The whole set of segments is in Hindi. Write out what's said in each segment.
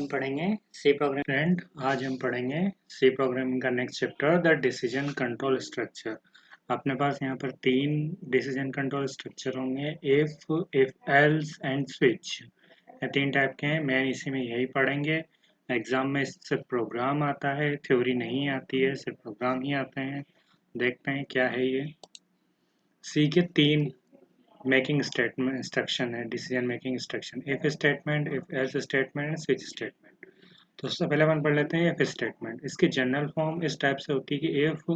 पढ़ेंगे सी प्रोग्राम फ्रेंड। आज हम पढ़ेंगे सी प्रोग्रामिंग का next chapter the decision control structure. अपने पास यहाँ पर 3 डिसीजन कंट्रोल स्ट्रक्चर होंगे, इफ एल्स एंड स्विच। ये 3 टाइप के हैं। मैं इसी में यही पढ़ेंगे। एग्जाम में सिर्फ प्रोग्राम आता है, थ्योरी नहीं आती है, सिर्फ प्रोग्राम ही आते हैं। देखते हैं क्या है ये। सी के 3 मेकिंग स्टेटमेंट इंस्ट्रक्शन है, decision making instruction, if statement, if else statement, switch statement. तो सबसे पहले अपन पढ़ लेते हैं इफ स्टेटमेंट। इसकी जनरल फॉर्म इस टाइप से होती है कि if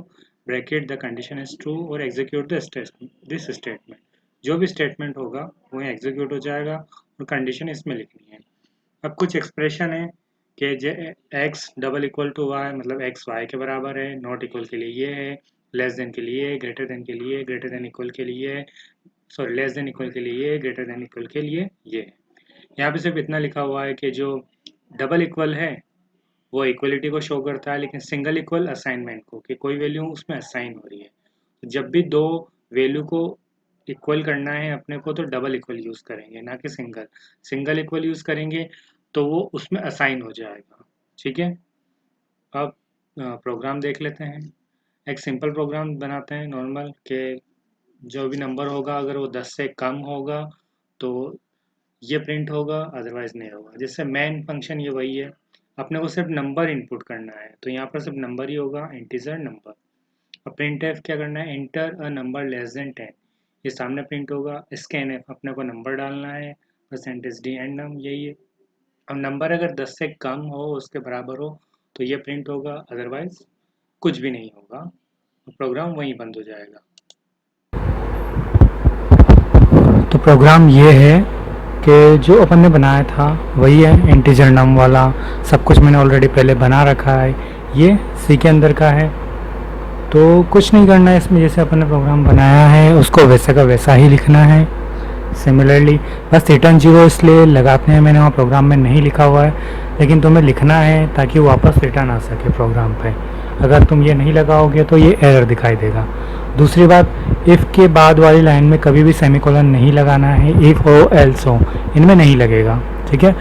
bracket the condition is true और एग्जीक्यूट दिस स्टेटमेंट। जो भी स्टेटमेंट होगा वो यहाँ एग्जीक्यूट हो जाएगा और कंडीशन इसमें लिखनी है। अब कुछ एक्सप्रेशन है कि X double equal to Y, मतलब एक्स वाई के बराबर है, नॉट इक्वल के लिए ये है, लेस देन के लिए, ग्रेटर देन के लिए, ग्रेटर देन इक्वल के लिए, सॉरी लेस देन इक्वल के लिए, ग्रेटर देन इक्वल के लिए ये है। यहाँ पे सिर्फ इतना लिखा हुआ है कि जो डबल इक्वल है वो इक्वलिटी को शो करता है, लेकिन सिंगल इक्वल असाइनमेंट को, कि कोई वैल्यू उसमें असाइन हो रही है। तो जब भी दो वैल्यू को इक्वल करना है अपने को तो डबल इक्वल यूज़ करेंगे, ना कि सिंगल। सिंगल इक्वल यूज़ करेंगे तो वो उसमें असाइन हो जाएगा। ठीक है। अब प्रोग्राम देख लेते हैं। एक सिंपल प्रोग्राम बनाते हैं नॉर्मल, के जो भी नंबर होगा अगर वो 10 से कम होगा तो ये प्रिंट होगा, अदरवाइज नहीं होगा। जैसे मेन फंक्शन ये वही है, अपने को सिर्फ नंबर इनपुट करना है तो यहाँ पर सिर्फ नंबर ही होगा, इंटीजर नंबर। अब प्रिंट एफ क्या करना है, enter a number less than 10, ये सामने प्रिंट होगा। स्कैन एफ अपने को नंबर डालना है, परसेंटेज डी एंड नम, यही है। अब नंबर अगर 10 से कम हो, उसके बराबर हो, तो ये प्रिंट होगा, अदरवाइज कुछ भी नहीं होगा, प्रोग्राम वहीं बंद हो जाएगा। तो प्रोग्राम ये है कि जो अपन ने बनाया था वही है, इंटीजर नम वाला। सब कुछ मैंने ऑलरेडी पहले बना रखा है, ये सी के अंदर का है। तो कुछ नहीं करना है इसमें, जैसे अपन ने प्रोग्राम बनाया है उसको वैसे का वैसा ही लिखना है। सिमिलरली बस रिटर्न 0 इसलिए लगाते हैं, मैंने वहाँ प्रोग्राम में नहीं लिखा हुआ है, लेकिन तुम्हें लिखना है ताकि वापस रिटर्न आ सके प्रोग्राम पे। अगर तुम ये नहीं लगाओगे तो ये एरर दिखाई देगा। दूसरी बात, इफ़ के बाद वाली लाइन में कभी भी सेमीकोलन नहीं लगाना है, इफ़ हो एल्स हो इनमें नहीं लगेगा। ठीक है,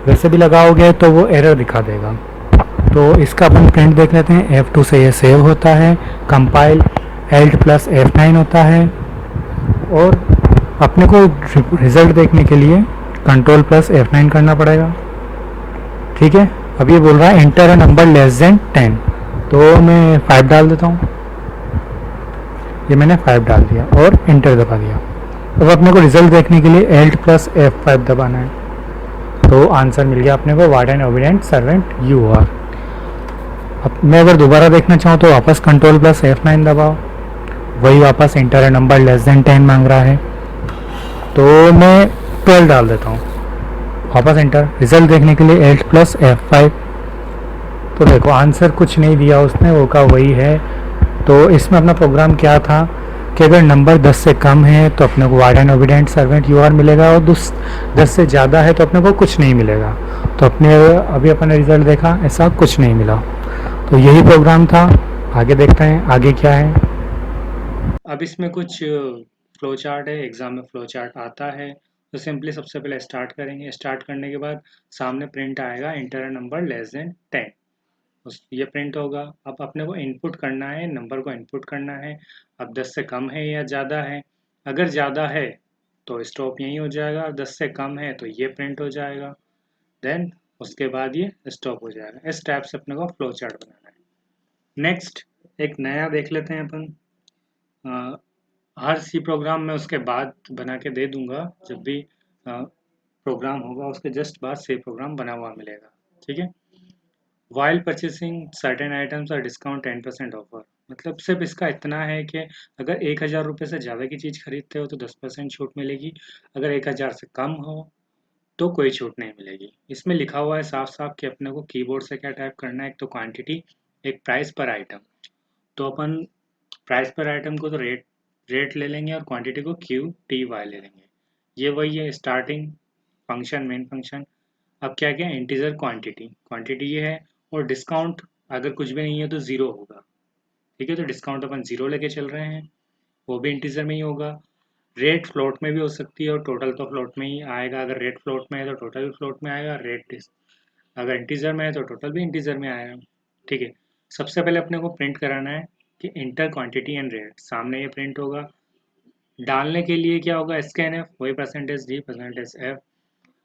वैसे भी लगाओगे तो वो एरर दिखा देगा। तो इसका अपन प्रिंट देख लेते हैं। F2 से ये सेव होता है, कंपाइल Alt प्लस F9 होता है, और अपने को रिजल्ट देखने के लिए कंट्रोल प्लस F9 करना पड़ेगा। ठीक है, अब ये बोल रहा है enter a number less than 10, तो मैं 5 डाल देता हूँ। ये मैंने 5 डाल दिया और एंटर दबा दिया। अब अपने को रिजल्ट देखने के लिए Alt प्लस F5 दबाना है, तो आंसर मिल गया अपने को, warden obedient servant you are. अब मैं अगर दोबारा देखना चाहूँ तो वापस कंट्रोल प्लस F9 दबाओ, वही वापस enter a number less than 10 मांग रहा है, तो मैं 12 डाल देता हूँ, वापस एंटर। रिजल्ट देखने के लिए Alt प्लस F5, तो देखो आंसर कुछ नहीं दिया उसने, वो का वही है। तो इसमें अपना प्रोग्राम क्या था कि अगर नंबर 10 से कम है तो अपने को warden obedient servant you are मिलेगा, और 10 से ज़्यादा है तो अपने को कुछ नहीं मिलेगा। तो अपने अभी अपन ने रिजल्ट देखा, ऐसा कुछ नहीं मिला। तो यही प्रोग्राम था। आगे देखते हैं आगे क्या है। अब इसमें कुछ फ्लो चार्ट है, एग्जाम में फ्लो चार्ट आता है। तो सिंपली सबसे पहले स्टार्ट करेंगे। स्टार्ट करने के बाद सामने प्रिंट आएगा एंटर नंबर लेस देन 10, उस ये प्रिंट होगा। अब अपने को इनपुट करना है, नंबर को इनपुट करना है। अब 10 से कम है या ज़्यादा है, अगर ज़्यादा है तो स्टॉप यहीं हो जाएगा, 10 से कम है तो ये प्रिंट हो जाएगा, देन उसके बाद ये स्टॉप हो जाएगा। इस टाइप से अपने को फ्लो चार्ट बनाना है। नेक्स्ट एक नया देख लेते हैं अपन। हर सी प्रोग्राम में उसके बाद बना के दे दूंगा, जब भी प्रोग्राम होगा उसके जस्ट बाद सी प्रोग्राम बना हुआ मिलेगा। ठीक है। वाइल परचेसिंग सर्टेन आइटम्स और डिस्काउंट 10% ऑफर, मतलब सिर्फ इसका इतना है कि अगर 1000 रुपये से ज़्यादा की चीज़ खरीदते हो तो 10% छूट मिलेगी, अगर 1000 से कम हो तो कोई छूट नहीं मिलेगी। इसमें लिखा हुआ है साफ साफ कि अपने को कीबोर्ड से क्या टाइप करना है, एक तो क्वांटिटी, एक प्राइस पर आइटम। तो अपन प्राइस पर आइटम को तो रेट रेट ले लेंगे और क्वांटिटी को QTY ले लेंगे। ये वही है स्टार्टिंग फंक्शन, मेन फंक्शन। अब क्या क्या, इंटीजर क्वांटिटी, क्वांटिटी ये है, और डिस्काउंट अगर कुछ भी नहीं है तो ज़ीरो होगा। ठीक है, तो डिस्काउंट अपन ज़ीरो लेके चल रहे हैं, वो भी इंटीजर में ही होगा। रेट फ्लोट में भी हो सकती है और टोटल तो फ्लोट में ही आएगा, अगर रेट फ्लोट में है तो टोटल भी फ्लोट में आएगा, रेट अगर इंटीजर में है तो टोटल भी इंटीजर में आएगा। ठीक है, सबसे पहले अपने को प्रिंट कराना है कि इंटर क्वांटिटी एंड रेट, सामने ये प्रिंट होगा। डालने के लिए क्या होगा, स्कैन एफ, वही percentage D percentage F,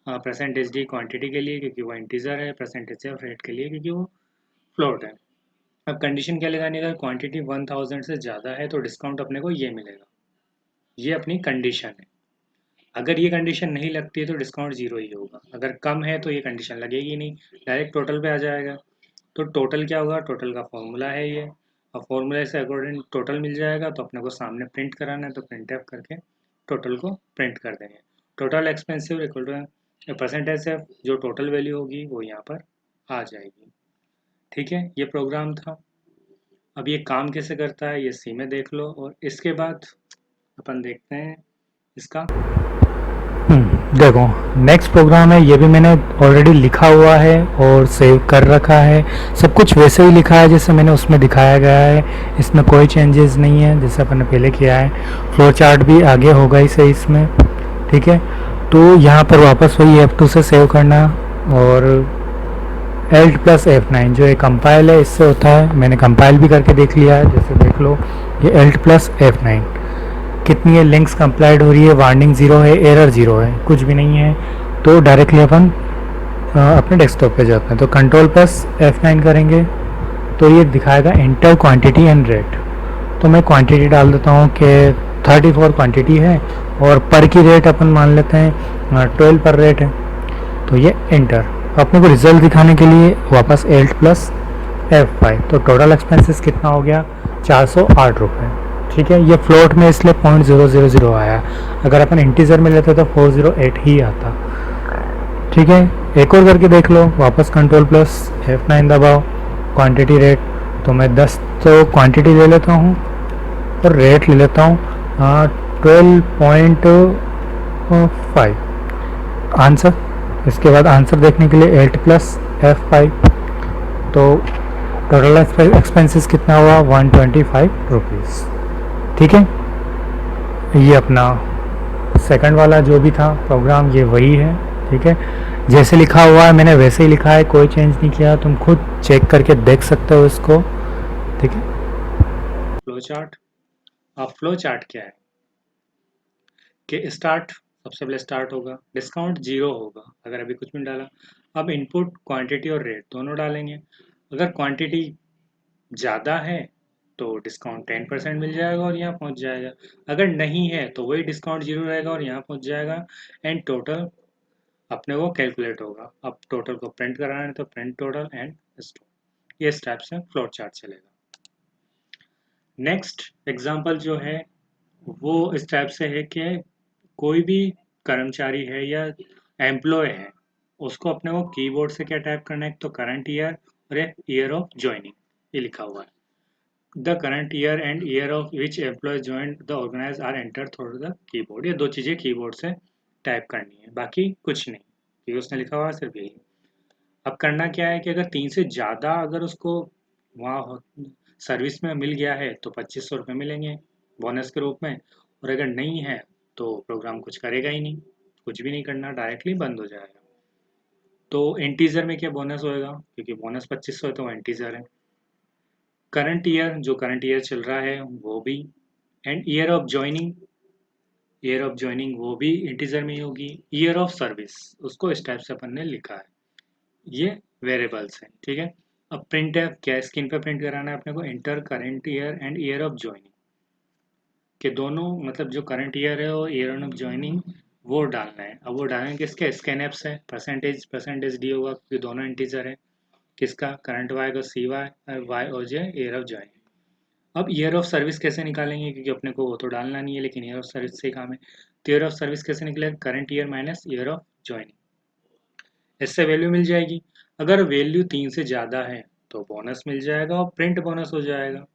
percentage D quantity के लिए क्योंकि वो इंटीजर है, परसेंटेज एफ रेट के लिए क्योंकि वो फ्लोट है। अब कंडीशन क्या लगानी है, अगर क्वांटिटी 1000 से ज़्यादा है तो डिस्काउंट अपने को ये मिलेगा, ये अपनी कंडीशन है। अगर ये कंडीशन नहीं लगती है तो डिस्काउंट जीरो ही होगा, अगर कम है तो ये कंडीशन लगेगी नहीं, डायरेक्ट टोटल पे आ जाएगा। तो टोटल क्या होगा, टोटल का फॉर्मूला है ये, और फॉर्मूले से अकॉर्डिंग टोटल मिल जाएगा तो अपने को सामने प्रिंट कराना है तो प्रिंट एफ करके टोटल को प्रिंट कर देंगे। Total expensive equal to percentage F, जो टोटल वैल्यू होगी वो यहाँ पर आ जाएगी। ठीक है, ये प्रोग्राम था। अब ये काम कैसे करता है ये सी में देख लो, और इसके बाद अपन देखते हैं इसका। देखो नेक्स्ट प्रोग्राम है, ये भी मैंने ऑलरेडी लिखा हुआ है और सेव कर रखा है। सब कुछ वैसे ही लिखा है जैसे मैंने उसमें दिखाया गया है, इसमें कोई चेंजेस नहीं है जैसे अपन ने पहले किया है। फ्लो चार्ट भी आगे होगा ही सही इसमें। ठीक है, तो यहाँ पर वापस वही F2 से सेव करना, और Alt प्लस F9 जो एक कंपाइल है इससे होता है, मैंने कंपाइल भी करके देख लिया है, जैसे देख लो ये Alt प्लस F9 कितनी है, लिंक्स कंप्लाइड हो रही है, वार्निंग ज़ीरो है, एरर ज़ीरो है, कुछ भी नहीं है। तो डायरेक्टली अपन अपने डेस्कटॉप पे जाते हैं, तो कंट्रोल प्लस F9 करेंगे तो ये दिखाएगा इंटर क्वांटिटी एंड रेट। तो मैं क्वांटिटी डाल देता हूँ कि 34 क्वांटिटी है और पर की रेट अपन मान लेते हैं 12 पर रेट है, तो ये इंटर। अपने को रिजल्ट दिखाने के लिए वापस Alt प्लस F5, तो टोटल एक्सपेंसेस कितना हो गया 408 रुपये। ठीक है, ये फ्लोट में इसलिए 0.000 आया, अगर अपन इंटीजर में लेते तो 408 ही आता। ठीक है, एक और करके देख लो, वापस कंट्रोल प्लस F9 दबाओ, क्वांटिटी रेट, तो मैं 10 तो क्वांटिटी ले लेता हूँ और रेट ले लेता हूँ 12.5 आंसर। इसके बाद आंसर देखने के लिए Alt प्लस F5, तो टोटल एक्सपेंसेस कितना हुआ 125 रुपीज़। ठीक है, ये अपना सेकंड वाला जो भी था प्रोग्राम ये वही है। ठीक है, जैसे लिखा हुआ है मैंने वैसे ही लिखा है, कोई चेंज नहीं किया, तुम खुद चेक करके देख सकते हो इसको। ठीक है, फ्लो चार्ट। अब फ्लो चार्ट क्या है कि स्टार्ट, सबसे पहले स्टार्ट होगा, डिस्काउंट जीरो होगा अगर अभी कुछ भी डाला। अब इनपुट क्वांटिटी और रेट दोनों डालेंगे। अगर क्वांटिटी ज़्यादा है तो डिस्काउंट 10% मिल जाएगा और यहाँ पहुँच जाएगा, अगर नहीं है तो वही डिस्काउंट जीरो रहेगा और यहाँ पहुँच जाएगा। एंड टोटल अपने को कैलकुलेट होगा, अब टोटल को प्रिंट कराना है तो प्रिंट टोटल एंड स्टोर। ये स्टेप से फ्लो चार्ट चलेगा। नेक्स्ट एग्जांपल जो है वो इस टाइप से है कि कोई भी कर्मचारी है या एम्प्लॉय है, उसको अपने को कीबोर्ड से क्या टाइप करना है, एक तो करंट ईयर और एक ईयर ऑफ ज्वाइनिंग, ये लिखा हुआ है। The current year and year of which employ joint the organise are enter through the keyboard, ये दो चीज़ें कीबोर्ड से टाइप करनी है, बाकी कुछ नहीं, क्योंकि उसने लिखा हुआ है सिर्फ यही। अब करना क्या है कि अगर 3 से ज़्यादा अगर उसको वहाँ सर्विस में मिल गया है तो 2500 रुपये मिलेंगे बोनस के रूप में, और अगर नहीं है तो प्रोग्राम कुछ करेगा ही नहीं, कुछ भी नहीं करना, डायरेक्टली बंद हो जाएगा। तो इंटीजर में क्या बोनस होएगा, क्योंकि बोनस 2500 है तो वो इंटीजर है। करंट ईयर, जो करंट ईयर चल रहा है वो भी, एंड ईयर ऑफ ज्वाइनिंग वो भी इंटीजर में ही होगी। ईयर ऑफ सर्विस उसको इस टाइप से अपन ने लिखा है, ये वेरिएबल्स हैं। ठीक है, अब प्रिंट है, क्या स्क्रीन पे प्रिंट कराना है अपने को, inter current year and year of joining के दोनों, मतलब जो करंट ईयर है और ईयर ऑफ ज्वाइनिंग वो डालना है। अब वो डालना किसके, स्कैन एप्स है, परसेंटेज डी होगा क्योंकि दोनों इंटीजर है। किसका, करंट वाई का सी वाई और Y O J year of joining. अब ईयर ऑफ सर्विस कैसे निकालेंगे, क्योंकि अपने को वो तो डालना नहीं है, लेकिन ईयर ऑफ सर्विस से काम है। तो ईयर ऑफ सर्विस कैसे निकलेगा, current year minus year of joining, इससे वैल्यू मिल जाएगी। अगर वैल्यू 3 से ज़्यादा है तो बोनस मिल जाएगा और प्रिंट बोनस हो जाएगा,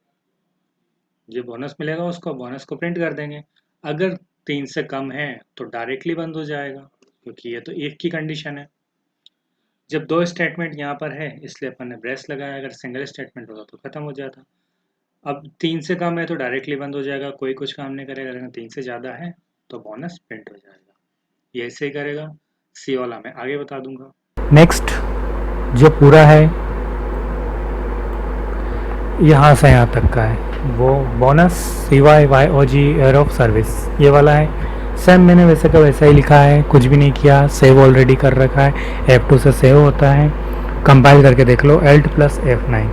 जो बोनस मिलेगा उसको बोनस को प्रिंट कर देंगे। अगर 3 से कम है तो डायरेक्टली बंद हो जाएगा, क्योंकि ये तो एक की कंडीशन है। जब दो स्टेटमेंट यहाँ पर है इसलिए अपन ने ब्रेस लगाया, अगर सिंगल स्टेटमेंट होता तो खत्म हो जाता। अब 3 से कम है तो डायरेक्टली बंद हो जाएगा, कोई कुछ काम नहीं करेगा। अगर 3 से ज़्यादा है तो बोनस प्रिंट हो जाएगा, ये ऐसे ही करेगा। सी वाला मैं आगे बता दूंगा। नेक्स्ट जो पूरा है यहाँ से यहाँ तक का है वो bonus CYYOG year of service ये वाला है। सेम मैंने वैसे का वैसा ही लिखा है, कुछ भी नहीं किया, सेव ऑलरेडी कर रखा है, F2 से सेव होता है। कंपाइल करके देख लो Alt + F9,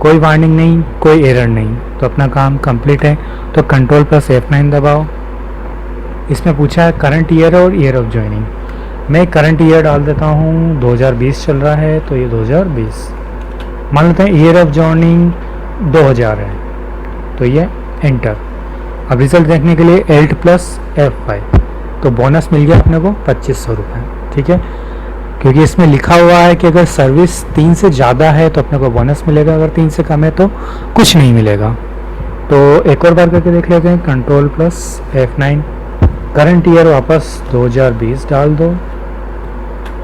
कोई वार्निंग नहीं, कोई एरर नहीं, तो अपना काम कंप्लीट है। तो Ctrl + F9 दबाओ। इसमें पूछा है करंट ईयर और ईयर ऑफ ज्वाइनिंग, मैं करंट ईयर डाल देता हूँ, 2020 चल रहा है तो ये 2020 मान लेते हैं। ईयर ऑफ ज्वाइनिंग 2000 है तो ये एंटर। अब रिजल्ट देखने के लिए Alt + F5, तो बोनस मिल गया अपने को 2500 रुपये, ठीक है। क्योंकि इसमें लिखा हुआ है कि अगर सर्विस 3 से ज़्यादा है तो अपने को बोनस मिलेगा, अगर 3 से कम है तो कुछ नहीं मिलेगा। तो एक और बार करके देख लेते हैं। Ctrl + F9, करंट ईयर वापस 2020 डाल दो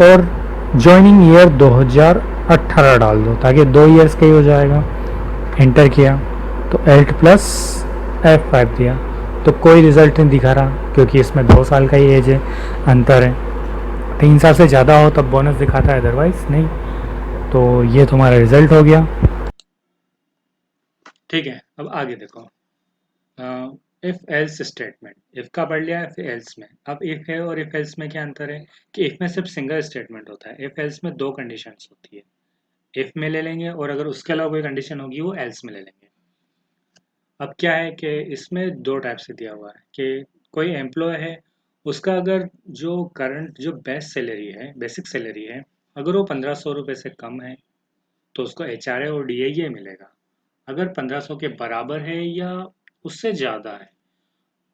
और ज्वाइनिंग ईयर 2018 डाल दो ताकि 2 ईयर्स का ही हो जाएगा। एंटर किया तो Alt + F5 दिया तो कोई रिज़ल्ट नहीं दिखा रहा क्योंकि इसमें 2 साल का ही एज है, अंतर है। 3 साल से ज़्यादा हो तब बोनस दिखाता है, अदरवाइज नहीं। तो ये तुम्हारा रिज़ल्ट हो गया। ठीक है, अब आगे देखो। इफ एल्स स्टेटमेंट, इफ का पढ़ लिया फिर एल्स में। अब इफ है और इफ एल्स में क्या अंतर है कि इफ में सिर्फ सिंगल स्टेटमेंट होता है, इफ एल्स में 2 कंडीशंस होती है। इफ में ले लेंगे और अगर उसके अलावा कोई कंडीशन होगी वो एल्स में ले लेंगे। अब क्या है कि इसमें 2 टाइप से दिया हुआ है कि कोई एम्प्लॉय है, उसका अगर जो करंट जो बेस्ट सैलरी है, बेसिक सैलरी है, अगर वो 1500 रुपये से कम है तो उसको HRA और DA ये मिलेगा। अगर 1500 के बराबर है या उससे ज़्यादा है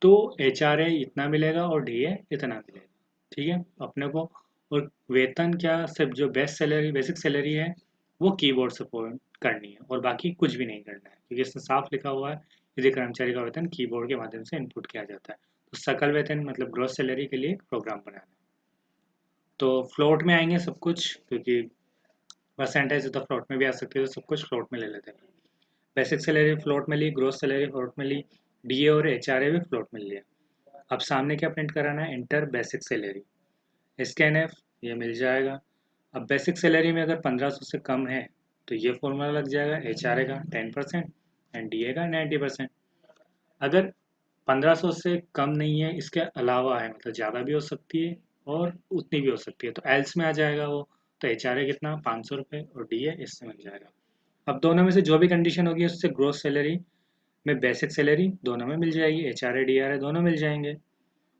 तो HRA इतना मिलेगा और DA इतना मिलेगा, ठीक है अपने को। और वेतन क्या, सिर्फ जो बेस्ट सैलरी बेसिक सैलरी है वो कीबोर्ड से करनी है और बाकी कुछ भी नहीं करना है, क्योंकि इसमें साफ लिखा हुआ है यदि कर्मचारी का वेतन कीबोर्ड के माध्यम से इनपुट किया जाता है। तो सकल वेतन मतलब ग्रॉस सैलरी के लिए एक प्रोग्राम बनाना है। तो फ्लोट में आएंगे सब कुछ, क्योंकि परसेंटेज तो फ्लोट में भी आ सकती है, तो सब कुछ फ्लोट में ले लेते हैं। बेसिक सैलरी फ्लोट में ली, ग्रोस सैलरी फ्लोट में ली, DA और HRA भी फ्लोट में लिया। अब सामने क्या प्रिंट कराना है, इंटर बेसिक सैलरी, ScanF, ये मिल जाएगा। अब बेसिक सैलरी में अगर 1500 से कम है तो ये फॉर्मूला लग जाएगा, HRA का 10% एंड DA का 90%। अगर 1500 से कम नहीं है, इसके अलावा है, मतलब ज़्यादा भी हो सकती है और उतनी भी हो सकती है, तो एल्स में आ जाएगा वो। तो HRA कितना, 500 रुपये, और DA इससे मिल जाएगा। अब दोनों में से जो भी कंडीशन होगी उससे ग्रोस सैलरी में बेसिक सैलरी दोनों में मिल जाएगी, HRA DRA दोनों मिल जाएंगे।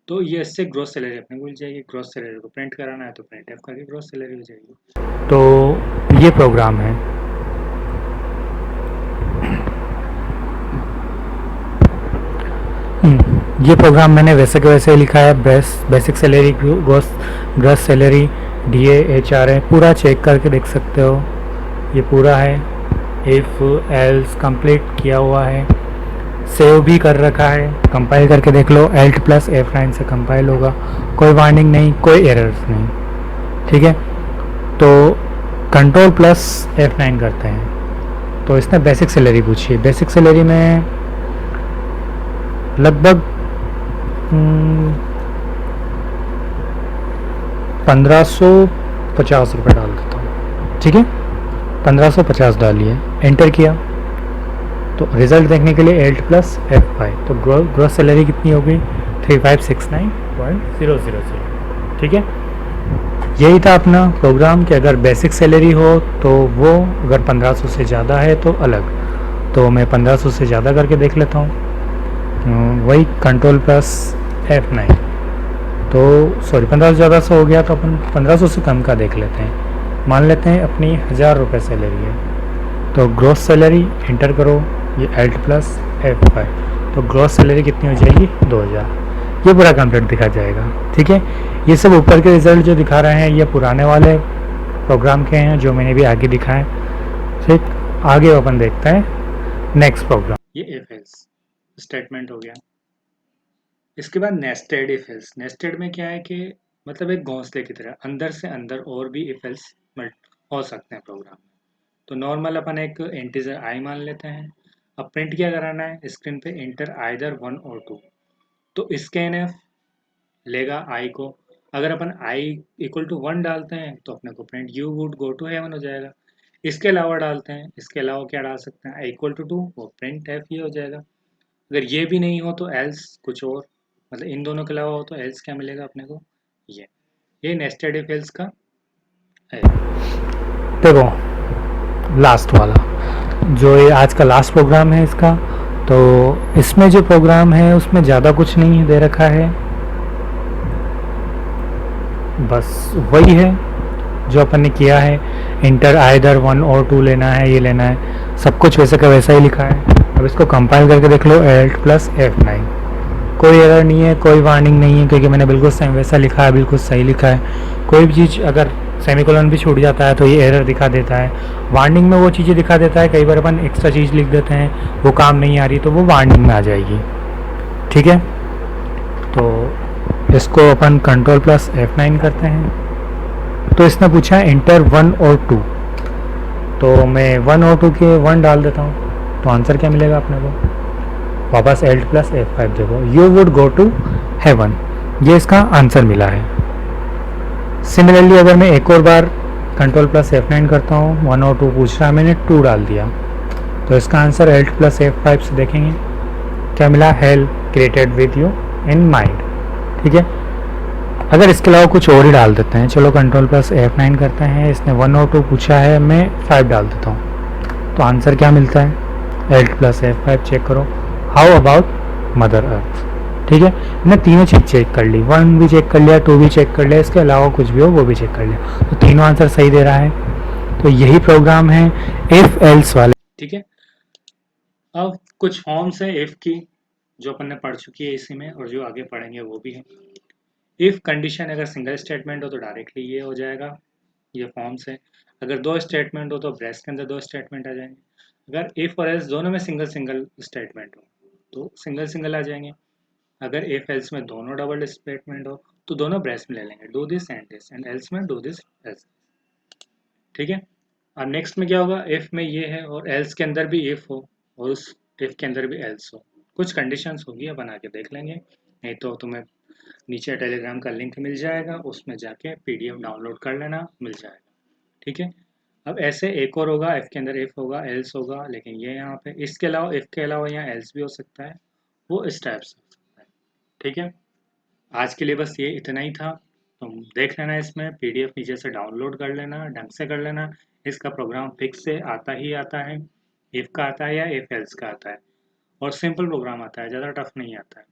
तो ये इससे ग्रोस सैलरी अपने को मिल जाएगी। ग्रोस सैलरी को प्रिंट कराना है तो प्रिंट एफ करके ग्रोस सैलरी हो जाएगी। तो ये प्रोग्राम है। ये प्रोग्राम मैंने वैसे के वैसे ही लिखा है। Basic salary, gross salary, DA, HRA पूरा चेक करके देख सकते हो, ये पूरा है। इफ़ एल्स कंप्लीट किया हुआ है, सेव भी कर रखा है। कंपाइल करके देख लो, Alt + F9 से कंपाइल होगा, कोई वार्निंग नहीं, कोई एरर्स नहीं, ठीक है। तो Ctrl + F9 करते हैं। तो इसने बेसिक सैलरी पूछी है। बेसिक सैलरी में लगभग 1550 रुपये डाल देता हूँ, ठीक है। 1550 डालिए, एंटर किया तो रिज़ल्ट देखने के लिए Alt + F5, तो ग्रोस सैलरी कितनी हो गई, 3569.000, ठीक है। यही था अपना प्रोग्राम कि अगर बेसिक सैलरी हो तो वो, अगर 1500 से ज़्यादा है तो अलग। तो मैं 1500 से ज़्यादा करके देख लेता हूँ, वही Ctrl + F9। तो सॉरी 1500 ज़्यादा से हो गया तो अपन 1500 से कम का देख लेते हैं। मान लेते हैं अपनी 1000 रुपये सैलरी है, तो ग्रोस सैलरी एंटर करो, ये Alt + F5, तो ग्रोस सैलरी कितनी हो जाएगी, 2000। ये पूरा कंप्लीट दिखा जाएगा, ठीक है। ये सब ऊपर के रिज़ल्ट जो दिखा रहे हैं ये पुराने वाले प्रोग्राम के हैं जो मैंने भी आगे दिखाए, ठीक। आगे अपन देखते हैं नेक्स्ट प्रोग्राम। ये इफ एल्स स्टेटमेंट हो गया। इसके बाद नेस्टेड इफ एल्स। नेस्टेड में क्या है कि मतलब एक घोंसले की तरह अंदर से अंदर और भी इफ एल्स हो सकते हैं प्रोग्राम में। तो नॉर्मल अपन एक इंटीजर आई मान लेते हैं। अब प्रिंट क्या कराना है, स्क्रीन पे इंटर आइदर 1 और 2। तो स्कैन एफ लेगा आई को। अगर अपन i इक्वल टू 1 डालते हैं तो अपने को print you would go to heaven हो जाएगा। इसके अलावा डालते हैं, इसके अलावा क्या डाल सकते हैं, i इक्वल टू 2, वो प्रिंट एफ ये हो जाएगा। अगर ये भी नहीं हो तो एल्स कुछ और, मतलब इन दोनों के अलावा हो तो एल्स क्या मिलेगा अपने को, ये नेस्टेड इफ एल्स का है। देखो लास्ट वाला जो ये आज का लास्ट प्रोग्राम है इसका, तो इसमें जो प्रोग्राम है उसमें ज़्यादा कुछ नहीं दे रखा है, बस वही है जो अपन ने किया है। इंटर आइदर 1 और 2 लेना है, ये लेना है, सब कुछ वैसे का वैसा ही लिखा है। अब इसको कंपाइल करके देख लो, Alt प्लस F9, कोई एरर नहीं है, कोई वार्निंग नहीं है, क्योंकि मैंने बिल्कुल सेम वैसा लिखा है, बिल्कुल सही लिखा है। कोई भी चीज़ अगर सेमीकोलन भी छूट जाता है तो ये एरर दिखा देता है, वार्निंग में वो चीज़ें दिखा देता है। कई बार अपन एक्स्ट्रा चीज़ लिख देते हैं, वो काम नहीं आ रही तो वो वार्निंग में आ जाएगी, ठीक है। तो इसको अपन कंट्रोल प्लस F9 करते हैं। तो इसने पूछा इंटर 1 और 2, तो मैं 1 और 2 के 1 डाल देता हूँ, तो आंसर क्या मिलेगा अपने को, वापस Alt प्लस F5 देखो, you would go to heaven, ये इसका आंसर मिला है। सिमिलरली अगर मैं एक और बार कंट्रोल प्लस F9 करता हूँ, 1 और 2 पूछ रहा है, मैंने 2 डाल दिया, तो इसका आंसर Alt प्लस F5 से देखेंगे क्या मिला, hello created with you in mind, ठीक है। अगर इसके अलावा कुछ और ही डाल देते हैं, चलो कंट्रोल प्लस F9 करते हैं, इसने 1 और 2 पूछा है, मैं 5 डाल देता हूँ, तो आंसर क्या मिलता है, Alt प्लस F5 चेक करो, हाउ अबाउट मदर अर्थ, ठीक है। मैंने तीनों चीज़ चेक कर ली, 1 भी चेक कर लिया, 2 भी चेक कर लिया, इसके अलावा कुछ भी हो वो भी चेक कर लिया, तो तीनों आंसर सही दे रहा है। तो यही प्रोग्राम है इफ एल्स वाले, ठीक है। अब कुछ फॉर्म्स है इफ की जो अपन ने पढ़ चुकी है इसी में, और जो आगे पढ़ेंगे वो भी है। इफ कंडीशन अगर सिंगल स्टेटमेंट हो तो डायरेक्टली ये हो जाएगा, ये फॉर्म्स है। अगर 2 स्टेटमेंट हो तो ब्रेस के अंदर 2 स्टेटमेंट आ जाएंगे। अगर इफ और एल्स दोनों में सिंगल सिंगल स्टेटमेंट हो तो सिंगल सिंगल आ जाएंगे। अगर इफ एल्स में दोनों डबल स्टेटमेंट हो तो दोनों ब्रेस में ले लेंगे, डू दिस एंड एल्स में डू दिस एल्स, ठीक है। अब नेक्स्ट में क्या होगा, इफ में ये है और एल्स के अंदर भी इफ हो और उस इफ के अंदर भी एल्स हो, कुछ कंडीशंस होगी, अब बना के देख लेंगे, नहीं तो तुम्हें नीचे टेलीग्राम का लिंक मिल जाएगा, उसमें जाके पीडीएफ डाउनलोड कर लेना, मिल जाएगा, ठीक है। अब ऐसे एक और होगा, इफ के अंदर इफ होगा, एल्स होगा, लेकिन ये यहाँ पे इसके अलावा इफ के अलावा यहाँ एल्स भी हो सकता है, वो इस टाइप से हो सकता है, ठीक है। आज के लिए बस ये इतना ही था, तुम देख लेना, इसमें पीडीएफ नीचे से डाउनलोड कर लेना, ढंग से कर लेना। इसका प्रोग्राम फिक्स से आता ही आता है, इफ का आता है या इफ एल्स का आता है, और सिंपल प्रोग्राम आता है, ज़्यादा टफ नहीं आता है।